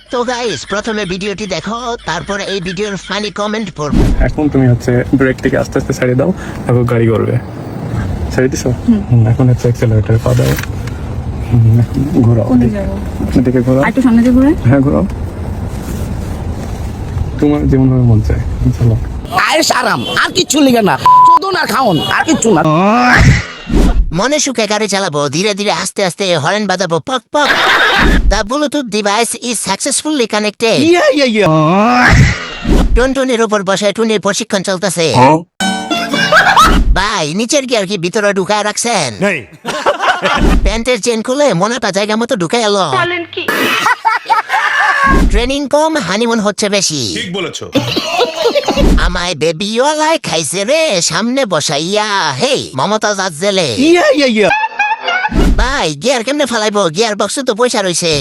তো গাইস প্রথমে ভিডিওটি দেখো, তারপর এই ভিডিওর ফানি কমেন্ট পড়বো। এখন তুমি হচ্ছে ব্রেক থেকে আস্তে আস্তে ছেড়ে দাও, তারপর গাড়ি করবে। ছেড়ে দিছো? এখন হচ্ছে অ্যাক্সেলারেটর পা দাও। এখন ঘোরাও, কোন দিকে যাবো? এদিকে ঘোরাও। একটু সামনে দিয়ে ঘুরে। হ্যাঁ ঘোরাও, তোমার যেমন ভাবে মন চায় চলো। আয়েস আরাম আর কিচ্ছু লিখে না, চোদন আর খাওন আর কিচ্ছু না। মনে সুখে গাড়ি চালাবো, ধীরে ধীরে আস্তে আস্তে হরেন বাজাবো, পক পক। The Bluetooth device is successfully connected. টুনটুনির উপর বসে টুনির প্রশিক্ষণ চলতেছে। ভাই নিচের গিয়ার কি ভিতরে ঢুকায় রাখছেন? প্যান্টের চেন খুলে মনেটা জায়গা মতো ঢুকে এলো। ট্রেনিং কম, হানিমুন হচ্ছে বেশি। ঠিক বলেছো। আমায় বেবিওয়ালায় খাইছে রে, সামনে বসাইয়া। হেই মমতাজ আজেলে ভাই গিয়ার কেমনে ফেলাইবো? গিয়ার বক্সে তো পয়সা রয়েছে।